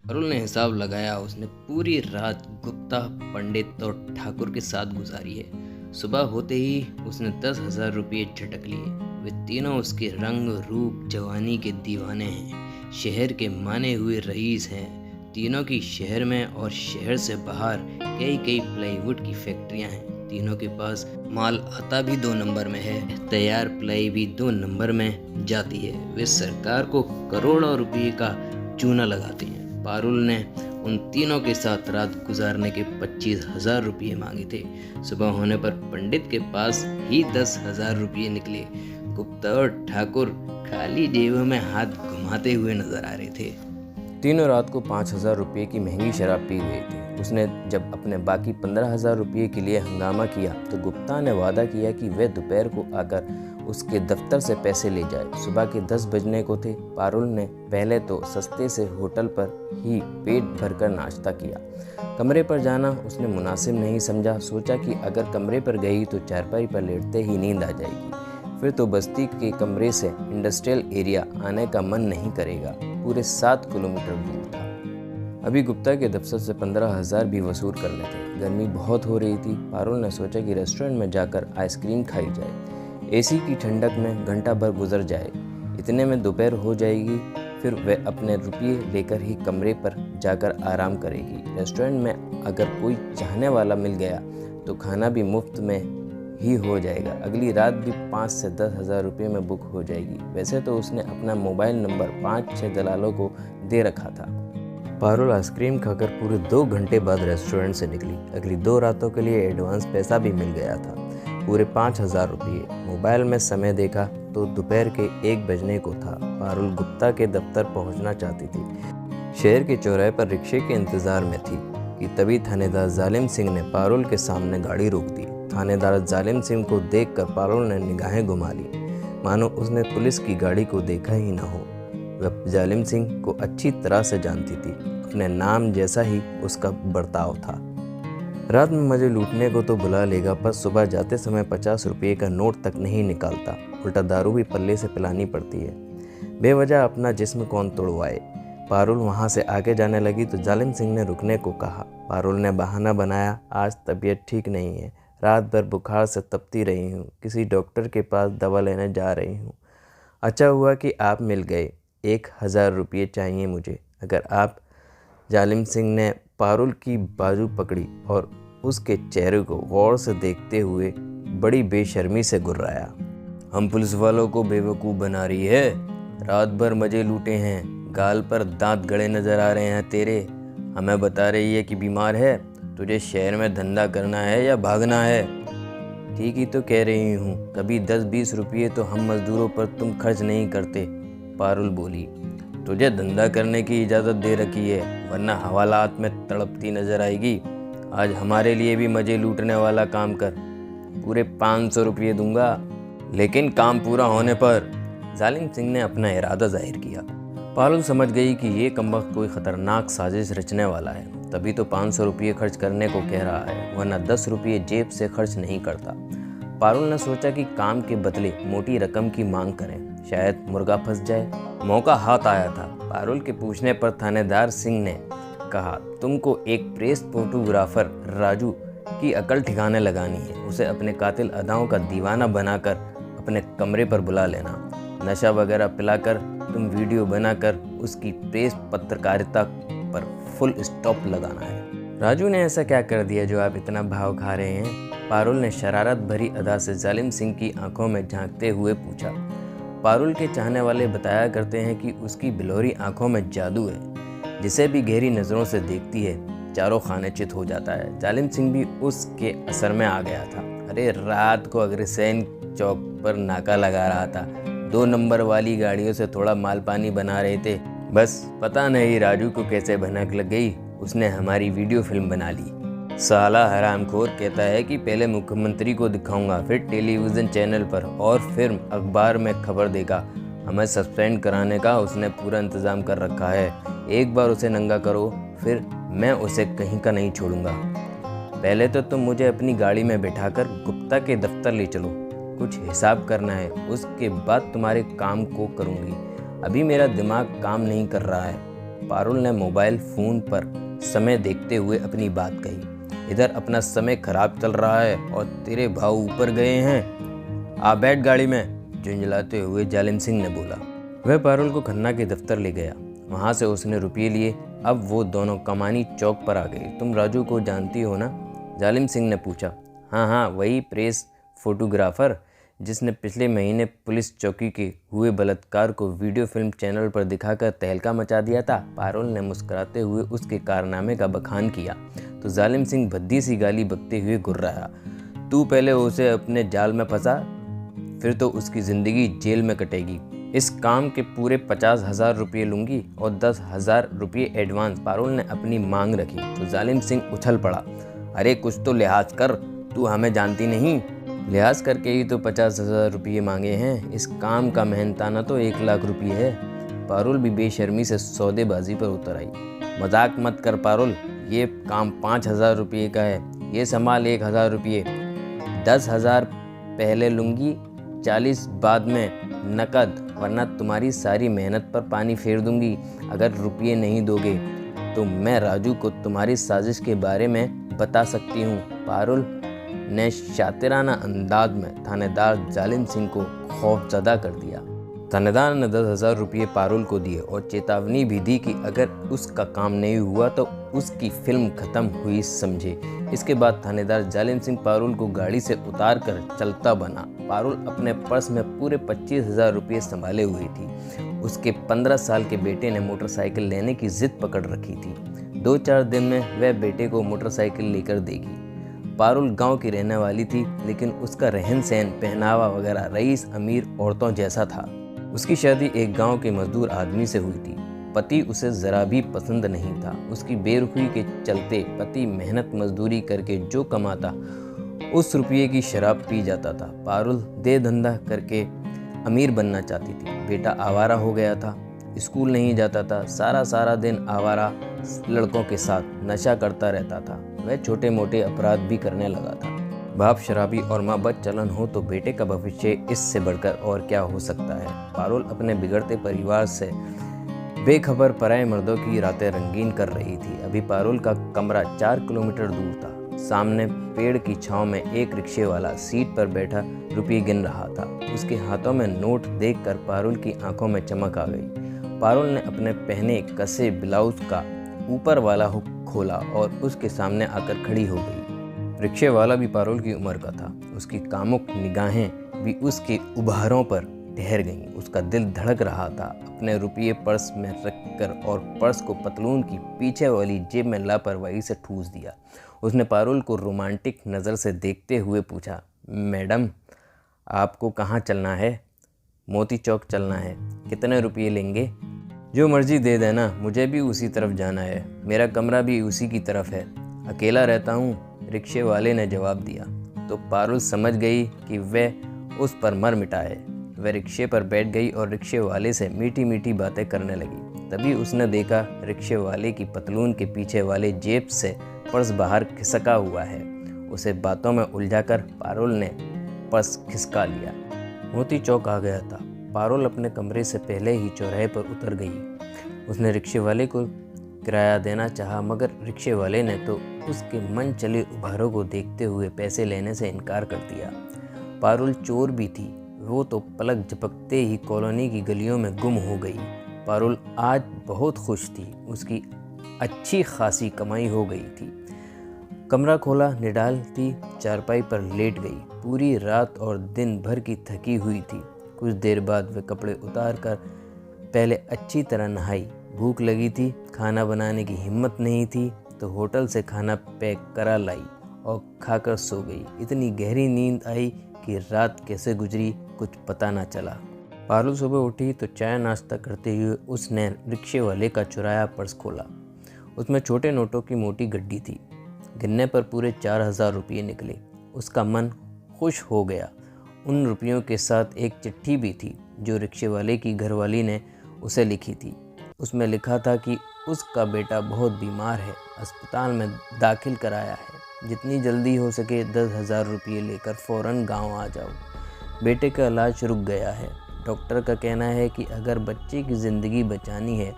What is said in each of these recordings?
अरुल ने हिसाब लगाया। उसने पूरी रात गुप्ता, पंडित और ठाकुर के साथ गुजारी है। सुबह होते ही उसने 10,000 रुपये झटक लिए। वे तीनों उसके रंग रूप जवानी के दीवाने हैं। शहर के माने हुए रईस हैं। तीनों की शहर में और शहर से बाहर कई कई प्लाईवुड की फैक्ट्रियां हैं। तीनों के पास माल आता भी 2 नंबर में है, तैयार प्लाई भी 2 नंबर में जाती है। वे सरकार को करोड़ों रुपये का चूना लगाते हैं। पारुल ने उन तीनों के साथ रात गुजारने के 25,000 रुपये मांगे थे। सुबह होने पर पंडित के पास ही 10,000 रुपये निकले। गुप्ता और ठाकुर खाली जेबों में हाथ घुमाते हुए नजर आ रहे थे। तीनों रात को 5,000 रुपये की महंगी शराब पी गए थे। उसने जब अपने बाकी 15,000 रुपये के लिए हंगामा किया तो गुप्ता ने वादा किया कि वह दोपहर को आकर उसके दफ्तर से पैसे ले जाए। सुबह के 10 बजने को थे। पारुल ने पहले तो सस्ते से होटल पर ही पेट भरकर नाश्ता किया। कमरे पर जाना उसने मुनासिब नहीं समझा। सोचा कि अगर कमरे पर गई तो चारपाई पर लेटते ही नींद आ जाएगी। फिर तो बस्ती के कमरे से इंडस्ट्रियल एरिया आने का मन नहीं करेगा। पूरे 7 किलोमीटर दूर था। अभी गुप्ता के दफ्तर से 15,000 भी वसूल करने थे। गर्मी बहुत हो रही थी। पारुल ने सोचा कि रेस्टोरेंट में जाकर आइसक्रीम खाई जाए। एसी की ठंडक में घंटा भर गुजर जाए। इतने में दोपहर हो जाएगी। फिर वह अपने रुपये लेकर ही कमरे पर जाकर आराम करेगी। रेस्टोरेंट में अगर कोई चाहने वाला मिल गया तो खाना भी मुफ्त में ही हो जाएगा। अगली रात भी 5 से 10,000 रुपये में बुक हो जाएगी। वैसे तो उसने अपना मोबाइल नंबर 5-6 दलालों को दे रखा था। पारुल आइसक्रीम खाकर पूरे 2 घंटे बाद रेस्टोरेंट से निकली। अगली 2 रातों के लिए एडवांस पैसा भी मिल गया था, पूरे 5,000 रुपये। मोबाइल में समय देखा तो दोपहर के 1 बजने को था। पारुल गुप्ता के दफ्तर पहुंचना चाहती थी। शहर के चौराहे पर रिक्शे के इंतजार में थी कि तभी थानेदार जालिम सिंह ने पारुल के सामने गाड़ी रोक दी। थानेदार जालिम सिंह को देखकर पारुल ने निगाहें घुमा ली, मानो उसने पुलिस की गाड़ी को देखा ही न हो। वह जालिम सिंह को अच्छी तरह से जानती थी। अपने नाम जैसा ही उसका बर्ताव था। रात में मजे लूटने को तो बुला लेगा, पर सुबह जाते समय 50 रुपये का नोट तक नहीं निकालता। उल्टा दारू भी पल्ले से पिलानी पड़ती है। बेवजह अपना जिस्म कौन तोड़वाए। पारुल वहाँ से आगे जाने लगी तो जालिम सिंह ने रुकने को कहा। पारुल ने बहाना बनाया, आज तबीयत ठीक नहीं है, रात भर बुखार से तपती रही हूँ, किसी डॉक्टर के पास दवा लेने जा रही हूँ। अच्छा हुआ कि आप मिल गए, 1,000 रुपये चाहिए मुझे अगर आप। जालिम सिंह ने पारुल की बाजू पकड़ी और उसके चेहरे को गौर से देखते हुए बड़ी बेशर्मी से गुर्राया। हम पुलिस वालों को बेवकूफ़ बना रही है। रात भर मजे लूटे हैं, गाल पर दांत गड़े नजर आ रहे हैं तेरे। हमें बता रही है कि बीमार है। तुझे शहर में धंधा करना है या भागना है? ठीक ही तो कह रही हूँ, कभी 10-20 रुपये तो हम मजदूरों पर तुम खर्च नहीं करते। पारुल बोली, तुझे धंधा करने की इजाज़त दे रखी है, वरना हवालात में तड़पती नजर आएगी। आज हमारे लिए भी मजे लूटने वाला काम कर, पूरे 500 रुपये दूंगा, लेकिन काम पूरा होने पर। जालिम सिंह ने अपना इरादा जाहिर किया। पारुल समझ गई कि ये कमबख्त कोई ख़तरनाक साजिश रचने वाला है, तभी तो 500 रुपये खर्च करने को कह रहा है, वरना 10 रुपये जेब से खर्च नहीं करता। पारुल ने सोचा कि काम के बदले मोटी रकम की मांग करें, शायद मुर्गा फंस जाए। मौका हाथ आया था। पारुल के पूछने पर थानेदार सिंह ने कहा, तुमको एक प्रेस फोटोग्राफर राजू की अकल ठिकाने लगानी है। उसे अपने कातिल अदाओं का दीवाना बनाकर अपने कमरे पर बुला लेना। नशा वगैरह पिलाकर तुम वीडियो बनाकर उसकी प्रेस पत्रकारिता पर फुल स्टॉप लगाना है। राजू ने ऐसा क्या कर दिया जो आप इतना भाव खा रहे हैं? पारुल ने शरारत भरी अदा से जालिम सिंह की आंखों में झांकते हुए पूछा। पारुल के चाहने वाले बताया करते हैं कि उसकी बिलोरी आंखों में जादू है, जिसे भी गहरी नज़रों से देखती है चारों खाने चित हो जाता है। जालिम सिंह भी उसके असर में आ गया था। अरे रात को अग्रसेन चौक पर नाका लगा रहा था, 2 नंबर वाली गाड़ियों से थोड़ा माल पानी बना रहे थे। बस पता नहीं राजू को कैसे भनक लग गई, उसने हमारी वीडियो फिल्म बना ली। साला हरामखोर कहता है कि पहले मुख्यमंत्री को दिखाऊंगा, फिर टेलीविज़न चैनल पर और फिर अखबार में खबर देगा। हमें सस्पेंड कराने का उसने पूरा इंतज़ाम कर रखा है। एक बार उसे नंगा करो, फिर मैं उसे कहीं का नहीं छोड़ूंगा। पहले तो तुम मुझे अपनी गाड़ी में बिठाकर गुप्ता के दफ्तर ले चलो, कुछ हिसाब करना है, उसके बाद तुम्हारे काम को करूंगी। अभी मेरा दिमाग काम नहीं कर रहा है। पारुल ने मोबाइल फ़ोन पर समय देखते हुए अपनी बात कही। इधर अपना समय खराब चल रहा है और तेरे भाव ऊपर गए हैं। आ बैठ गाड़ी में, झुंझलाते हुए जालिम सिंह ने बोला। वह पारुल को खन्ना के दफ्तर ले गया। वहाँ से उसने रुपये लिए। अब वो दोनों कमानी चौक पर आ गए। तुम राजू को जानती हो ना? जालिम सिंह ने पूछा। हाँ हाँ, वही प्रेस फोटोग्राफर जिसने पिछले महीने पुलिस चौकी के हुए बलात्कार को वीडियो फिल्म चैनल पर दिखाकर तहलका मचा दिया था। पारुल ने मुस्कुराते हुए उसके कारनामे का बखान किया तो जालिम सिंह भद्दी सी गाली बकते हुए गुर्राया। तू पहले उसे अपने जाल में फंसा, फिर तो उसकी ज़िंदगी जेल में कटेगी। इस काम के पूरे 50,000 रुपये लूँगी और 10,000 रुपये एडवांस। पारुल ने अपनी मांग रखी तो जालिम सिंह उछल पड़ा। अरे कुछ तो लिहाज कर, तू हमें जानती नहीं? लिहाज करके ही तो 50,000 रुपये मांगे हैं। इस काम का मेहनताना तो 1 लाख रुपये है। पारुल भी बेशर्मी से सौदेबाजी पर उतर आई। मजाक मत कर पारुल, ये काम 5,000 रुपये का है। ये संभाल 1,000 रुपये। 10,000 पहले लूँगी, 40 बाद में नकद, वरना तुम्हारी सारी मेहनत पर पानी फेर दूंगी। अगर रुपये नहीं दोगे तो मैं राजू को तुम्हारी साजिश के बारे में बता सकती हूँ। पारुल ने शातिराना अंदाज में थानेदार जालिम सिंह को खौफजदा कर दिया। थानेदार ने 10,000 रुपये पारुल को दिए और चेतावनी भी दी कि अगर उसका काम नहीं हुआ तो उसकी फिल्म खत्म हुई समझे। इसके बाद थानेदार जालिम सिंह पारुल को गाड़ी से उतार कर चलता बना। पारुल अपने पर्स में पूरे 25,000 रुपये संभाले हुई थी। उसके 15 साल के बेटे ने मोटरसाइकिल लेने की जिद पकड़ रखी थी। 2-4 दिन में वह बेटे को मोटरसाइकिल लेकर देगी। पारुल गांव की रहने वाली थी, लेकिन उसका रहन सहन, पहनावा वगैरह रईस अमीर औरतों जैसा था। उसकी शादी एक गांव के मजदूर आदमी से हुई थी। पति उसे ज़रा भी पसंद नहीं था। उसकी बेरुखी के चलते पति मेहनत मजदूरी करके जो कमाता उस रुपये की शराब पी जाता था। पारुल दे धंधा करके अमीर बनना चाहती थी। बेटा आवारा हो गया था, स्कूल नहीं जाता था, सारा दिन आवारा लड़कों के साथ नशा करता रहता था। वह छोटे मोटे अपराध भी करने लगा था। बाप शराबी और माँ बदचलन हो तो बेटे का भविष्य इससे बढ़कर और क्या हो सकता है। पारुल अपने बिगड़ते परिवार से बेखबर पराए मर्दों की रातें रंगीन कर रही थी। अभी पारुल का कमरा 4 किलोमीटर दूर था। सामने पेड़ की छांव में एक रिक्शे वाला सीट पर बैठा रुपये गिन रहा था। उसके हाथों में नोट देखकर पारुल की आंखों में चमक आ गई। पारुल ने अपने पहने कसे ब्लाउज का ऊपर वाला हुक खोला और उसके सामने आकर खड़ी हो गई। रिक्शे वाला भी पारुल की उम्र का था। उसकी कामुक निगाहें भी उसके उभारों पर ठहर गईं। उसका दिल धड़क रहा था। अपने रुपये पर्स में रखकर और पर्स को पतलून की पीछे वाली जेब में लापरवाही से ठूस दिया। उसने पारुल को रोमांटिक नज़र से देखते हुए पूछा, मैडम आपको कहाँ चलना है? मोती चौक चलना है। कितने रुपये लेंगे? जो मर्जी दे देना, मुझे भी उसी तरफ जाना है। मेरा कमरा भी उसी की तरफ है। अकेला रहता हूँ, रिक्शे वाले ने जवाब दिया। तो पारुल समझ गई कि वह उस पर मर मिटा है। वह रिक्शे पर बैठ गई और रिक्शे वाले से मीठी मीठी बातें करने लगी। तभी उसने देखा रिक्शे वाले की पतलून के पीछे वाले जेब से पर्स बाहर खिसका हुआ है। उसे बातों में उलझाकर पारुल ने पर्स खिसका लिया। मोती चौक आ गया था। पारुल अपने कमरे से पहले ही चौराहे पर उतर गई। उसने रिक्शे वाले को किराया देना चाहा, मगर रिक्शे वाले ने तो उसके मन चले उभारों को देखते हुए पैसे लेने से इनकार कर दिया। पारुल चोर भी थी। वो तो पलक झपकते ही कॉलोनी की गलियों में गुम हो गई। पारुल आज बहुत खुश थी। उसकी अच्छी खासी कमाई हो गई थी। कमरा खोला, निडाल थी, चारपाई पर लेट गई। पूरी रात और दिन भर की थकी हुई थी। कुछ देर बाद वे कपड़े उतार कर पहले अच्छी तरह नहाई। भूख लगी थी, खाना बनाने की हिम्मत नहीं थी तो होटल से खाना पैक करा लाई और खाकर सो गई। इतनी गहरी नींद आई कि रात कैसे गुजरी कुछ पता ना चला। पारुल सुबह उठी तो चाय नाश्ता करते हुए उसने रिक्शे वाले का चुराया पर्स खोला। उसमें छोटे नोटों की मोटी गड्डी थी। गिनने पर पूरे 4,000 रुपये निकले। उसका मन खुश हो गया। उन रुपयों के साथ एक चिट्ठी भी थी जो रिक्शे वाले की घरवाली ने उसे लिखी थी। उसमें लिखा था कि उसका बेटा बहुत बीमार है, अस्पताल में दाखिल कराया है। जितनी जल्दी हो सके 10,000 रुपये लेकर फ़ौरन गांव आ जाओ। बेटे का इलाज रुक गया है। डॉक्टर का कहना है कि अगर बच्चे की ज़िंदगी बचानी है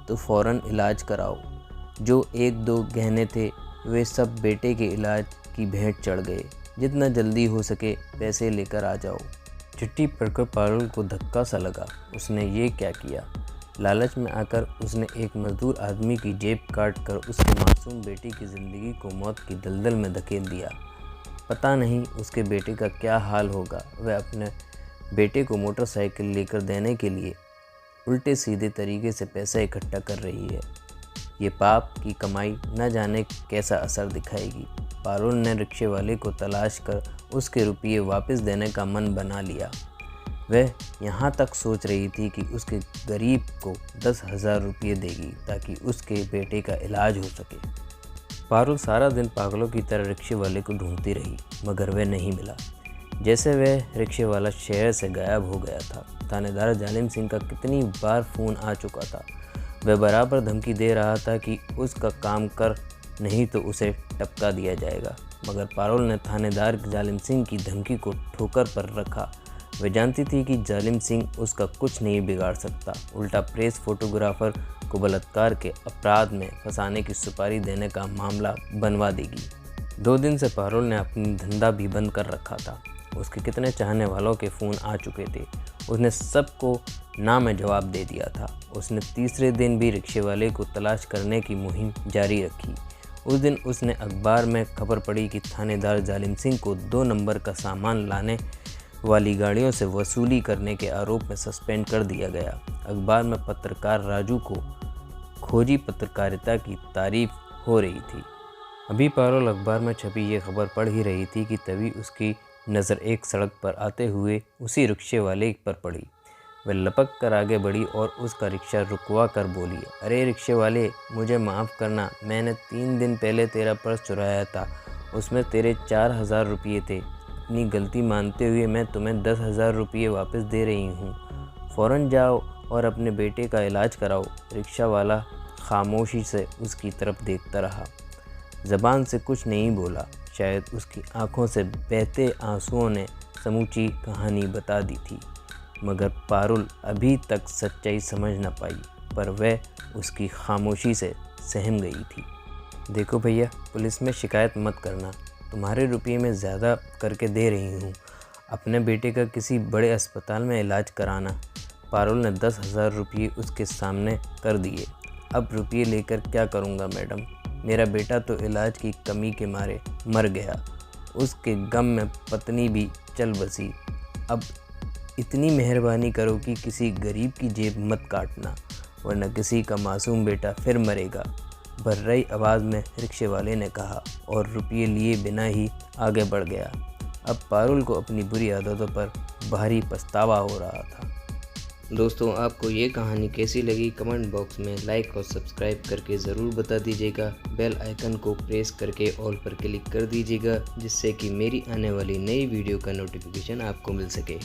तो फ़ौरन इलाज कराओ। जो 1-2 गहने थे वे सब बेटे के इलाज की भेंट चढ़ गए। जितना जल्दी हो सके पैसे लेकर आ जाओ। चिट्ठी पढ़कर पारुल को धक्का सा लगा। उसने ये क्या किया? लालच में आकर उसने एक मजदूर आदमी की जेब काट कर उसके मासूम बेटे की ज़िंदगी को मौत की दलदल में धकेल दिया। पता नहीं उसके बेटे का क्या हाल होगा। वह अपने बेटे को मोटरसाइकिल लेकर देने के लिए उल्टे सीधे तरीके से पैसा इकट्ठा कर रही है। ये पाप की कमाई न जाने कैसा असर दिखाएगी। पारुल ने रिक्शे वाले को तलाश कर उसके रुपये वापस देने का मन बना लिया। वह यहाँ तक सोच रही थी कि उसके गरीब को 10,000 रुपये देगी ताकि उसके बेटे का इलाज हो सके। पारुल सारा दिन पागलों की तरह रिक्शे वाले को ढूंढती रही, मगर वह नहीं मिला। जैसे वह रिक्शे वाला शहर से गायब हो गया था। थानेदार जालिम सिंह का कितनी बार फ़ोन आ चुका था। वह बराबर धमकी दे रहा था कि उसका काम कर, नहीं तो उसे टपका दिया जाएगा। मगर पारुल ने थानेदार जालिम सिंह की धमकी को ठोकर पर रखा। वह जानती थी कि जालिम सिंह उसका कुछ नहीं बिगाड़ सकता, उल्टा प्रेस फोटोग्राफर को बलात्कार के अपराध में फंसाने की सुपारी देने का मामला बनवा देगी। 2 दिन से पारुल ने अपनी धंधा भी बंद कर रखा था। उसके कितने चाहने वालों के फ़ोन आ चुके थे। उसने सबको ना में जवाब दे दिया था। उसने तीसरे दिन भी रिक्शे वाले को तलाश करने की मुहिम जारी रखी। उस दिन उसने अखबार में खबर पड़ी कि थानेदार जालिम सिंह को 2 नंबर का सामान लाने वाली गाड़ियों से वसूली करने के आरोप में सस्पेंड कर दिया गया। अखबार में पत्रकार राजू को खोजी पत्रकारिता की तारीफ हो रही थी। अभी पारुल अखबार में छपी ये खबर पढ़ ही रही थी कि तभी उसकी नज़र एक सड़क पर आते हुए उसी रिक्शे वाले पर पड़ी। वह लपक कर आगे बढ़ी और उसका रिक्शा रुकवा कर बोली, अरे रिक्शे वाले, मुझे माफ़ करना, मैंने 3 दिन पहले तेरा पर्स चुराया था। उसमें तेरे 4,000 रुपये थे। अपनी गलती मानते हुए मैं तुम्हें 10,000 रुपये वापस दे रही हूँ। फ़ौरन जाओ और अपने बेटे का इलाज कराओ। रिक्शा वाला खामोशी से उसकी तरफ देखता रहा। ज़बान से कुछ नहीं बोला। शायद उसकी आंखों से बहते आंसुओं ने समूची कहानी बता दी थी, मगर पारुल अभी तक सच्चाई समझ न पाई, पर वह उसकी खामोशी से सहम गई थी। देखो भैया, पुलिस में शिकायत मत करना, तुम्हारे रुपये में ज़्यादा करके दे रही हूँ। अपने बेटे का किसी बड़े अस्पताल में इलाज कराना। पारुल ने 10,000 रुपये उसके सामने कर दिए। अब रुपये लेकर क्या करूँगा मैडम? मेरा बेटा तो इलाज की कमी के मारे मर गया। उसके गम में पत्नी भी चल बसी। अब इतनी मेहरबानी करो कि किसी गरीब की जेब मत काटना, वरना किसी का मासूम बेटा फिर मरेगा, भर्राई आवाज़ में रिक्शे वाले ने कहा और रुपये लिए बिना ही आगे बढ़ गया। अब पारुल को अपनी बुरी आदतों पर भारी पछतावा हो रहा था। दोस्तों, आपको ये कहानी कैसी लगी कमेंट बॉक्स में लाइक और सब्सक्राइब करके ज़रूर बता दीजिएगा। बेल आइकन को प्रेस करके ऑल पर क्लिक कर दीजिएगा, जिससे कि मेरी आने वाली नई वीडियो का नोटिफिकेशन आपको मिल सके।